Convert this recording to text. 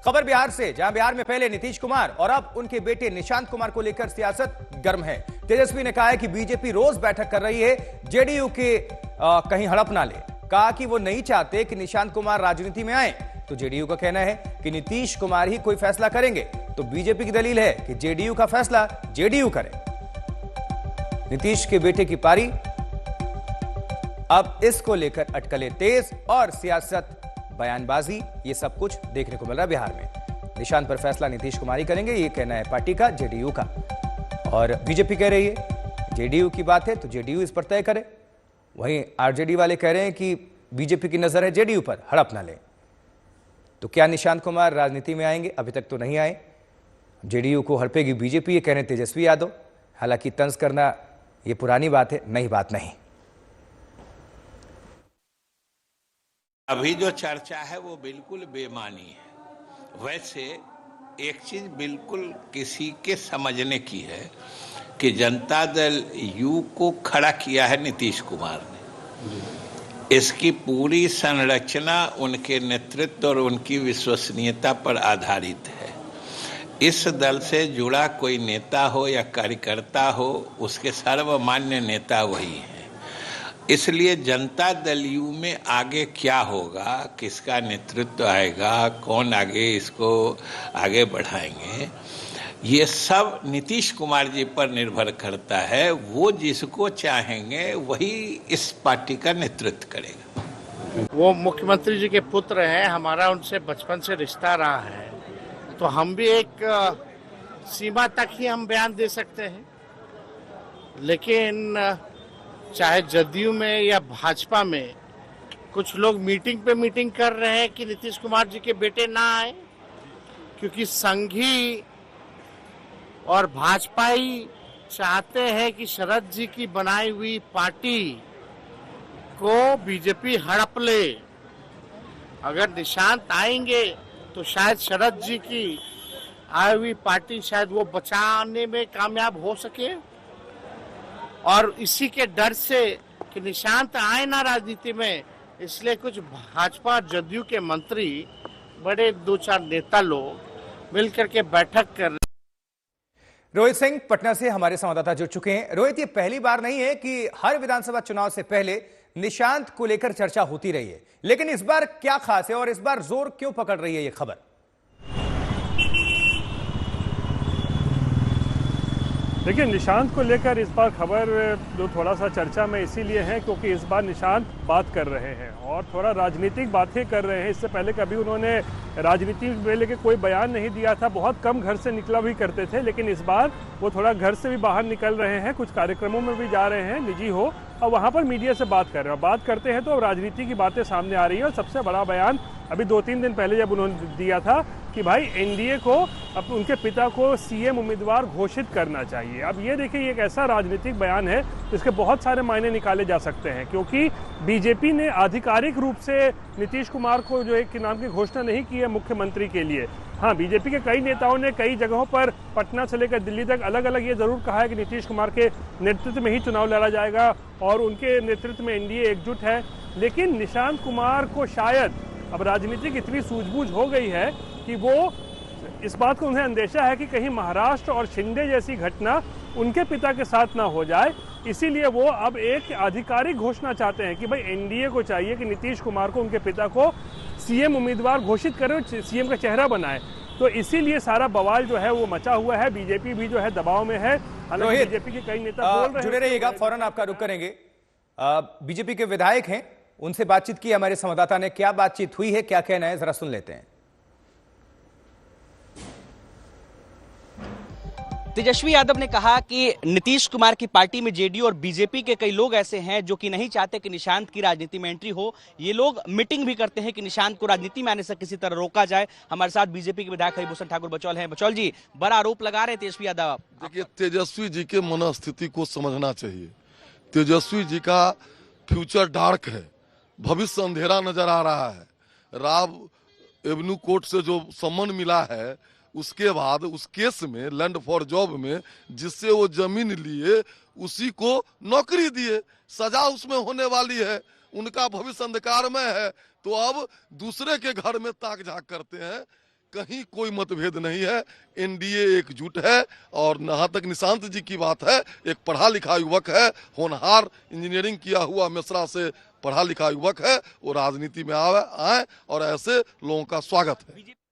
खबर बिहार से, जहां बिहार में पहले नीतीश कुमार और अब उनके बेटे निशांत कुमार को लेकर सियासत गर्म है। तेजस्वी ने कहा है कि बीजेपी रोज बैठक कर रही है, जेडीयू के कहीं हड़प ना ले। कहा कि वो नहीं चाहते कि निशांत कुमार राजनीति में आए। तो जेडीयू का कहना है कि नीतीश कुमार ही कोई फैसला करेंगे। तो बीजेपी की दलील है कि जेडीयू का फैसला जेडीयू करे। नीतीश के बेटे की पारी, अब इसको लेकर अटकलें तेज और सियासत, बयानबाजी, ये सब कुछ देखने को मिल रहा है बिहार में। निशांत पर फैसला नीतीश कुमार ही करेंगे, ये कहना है पार्टी का, जेडीयू का। और बीजेपी कह रही है जेडीयू की बात है तो जेडीयू इस पर तय करे। वहीं आरजेडी वाले कह रहे हैं कि बीजेपी की नजर है जेडीयू पर, हड़प ना ले। तो क्या निशांत कुमार राजनीति में आएंगे? अभी तक तो नहीं आए। जेडीयू को हड़पेगी बीजेपी, ये कह रहे हैं तेजस्वी यादव। हालांकि तंज करना ये पुरानी बात है, नई बात नहीं। अभी जो चर्चा है वो बिल्कुल बेमानी है। वैसे एक चीज बिल्कुल किसी के समझने की है कि जनता दल यू को खड़ा किया है नीतीश कुमार ने। इसकी पूरी संरचना उनके नेतृत्व और उनकी विश्वसनीयता पर आधारित है। इस दल से जुड़ा कोई नेता हो या कार्यकर्ता हो, उसके सर्वमान्य नेता वही है। इसलिए जनता दल यू में आगे क्या होगा, किसका नेतृत्व आएगा, कौन आगे इसको आगे बढ़ाएंगे, ये सब नीतीश कुमार जी पर निर्भर करता है। वो जिसको चाहेंगे वही इस पार्टी का नेतृत्व करेगा। वो मुख्यमंत्री जी के पुत्र हैं, हमारा उनसे बचपन से रिश्ता रहा है, तो हम भी एक सीमा तक ही हम बयान दे सकते हैं। लेकिन चाहे जदयू में या भाजपा में कुछ लोग मीटिंग पे मीटिंग कर रहे हैं कि नीतीश कुमार जी के बेटे ना आए, क्योंकि संघी और भाजपा ही चाहते हैं कि शरद जी की बनाई हुई पार्टी को बीजेपी हड़प ले। अगर निशांत आएंगे तो शायद शरद जी की आई हुई पार्टी शायद वो बचाने में कामयाब हो सके। और इसी के डर से कि निशांत आए ना राजनीति में, इसलिए कुछ भाजपा जदयू के मंत्री, बड़े 2-4 नेता लोग मिलकर के बैठक कर रहे। रोहित सिंह पटना से हमारे संवाददाता जुड़ चुके हैं। रोहित, ये पहली बार नहीं है कि हर विधानसभा चुनाव से पहले निशांत को लेकर चर्चा होती रही है, लेकिन इस बार क्या खास है और इस बार जोर क्यों पकड़ रही है ये खबर? देखिए, निशांत को लेकर इस बार खबर जो थोड़ा सा चर्चा में इसीलिए है क्योंकि इस बार निशांत बात कर रहे हैं और थोड़ा राजनीतिक बातें कर रहे हैं। इससे पहले कभी उन्होंने राजनीति में लेके कोई बयान नहीं दिया था, बहुत कम घर से निकला भी करते थे, लेकिन इस बार वो थोड़ा घर से भी बाहर निकल रहे हैं, कुछ कार्यक्रमों में भी जा रहे हैं, निजी हो, और वहाँ पर मीडिया से बात कर रहे हैं। बात करते हैं तो अब राजनीति की बातें सामने आ रही है और सबसे बड़ा बयान अभी 2-3 दिन पहले जब उन्होंने दिया था कि भाई एनडीए को अब उनके पिता को सीएम उम्मीदवार घोषित करना चाहिए। अब ये देखिए, ये एक ऐसा राजनीतिक बयान है जिसके बहुत सारे मायने निकाले जा सकते हैं, क्योंकि बीजेपी ने आधिकारिक रूप से नीतीश कुमार को जो एक नाम की घोषणा नहीं की है मुख्यमंत्री के लिए। हाँ, बीजेपी के कई नेताओं ने कई जगहों पर पटना से लेकर दिल्ली तक अलग अलग ये जरूर कहा है कि नीतीश कुमार के नेतृत्व में ही चुनाव लड़ा जाएगा और उनके नेतृत्व में एनडीए एकजुट है। लेकिन निशांत कुमार को शायद अब राजनीतिक इतनी सूझबूझ हो गई है कि वो इस बात को उन्हें अंदेशा है कि कहीं महाराष्ट्र और शिंदे जैसी घटना उनके पिता के साथ ना हो जाए, इसीलिए वो अब एक आधिकारिक घोषणा चाहते हैं कि भाई एनडीए को चाहिए कि नीतीश कुमार को, उनके पिता को सीएम उम्मीदवार घोषित करें, सीएम का चेहरा बनाए। तो इसीलिए सारा बवाल जो है वो मचा हुआ है। बीजेपी भी जो है दबाव में है। हालांकि बीजेपी के कई नेता बोल रहे हैं। जुड़े रहिएगा, फौरन आपका रुख करेंगे। बीजेपी के विधायक हैं, उनसे बातचीत की हमारे संवाददाता ने। क्या बातचीत हुई है, क्या कहना है, जरा सुन लेते हैं। तेजस्वी यादव ने कहा कि नीतीश कुमार की पार्टी में जेडीयू और बीजेपी के कई लोग ऐसे हैं जो कि नहीं चाहते कि निशांत की राजनीति में एंट्री हो। ये लोग मीटिंग भी करते हैं कि निशांत को राजनीति में आने से किसी तरह रोका जाए। हमारे साथ बीजेपी के विधायक हरिभूषण ठाकुर बचौल हैं। बचौल जी, बड़ा आरोप लगा रहे तेजस्वी यादव। देखिए, तेजस्वी जी के मनस्थिति को समझना चाहिए। तेजस्वी जी का फ्यूचर डार्क है, भविष्य अंधेरा नजर आ रहा है। राव एवेन्यू कोर्ट से जो सम्मन मिला है, उसके बाद उस केस में लैंड फॉर जॉब में जिससे वो जमीन लिए उसी को नौकरी दिए, सजा उसमें होने वाली है, उनका भविष्य अंधकार में है। तो अब दूसरे के घर में ताक झाक करते हैं। कहीं कोई मतभेद नहीं है। एनडीए एकजुट है और जहाँ तक निशांत जी की बात है, एक पढ़ा लिखा युवक है, होनहार इंजीनियरिंग किया हुआ मिश्रा से पढ़ा लिखा युवक है, वो राजनीति में आए और ऐसे लोगों का स्वागत है।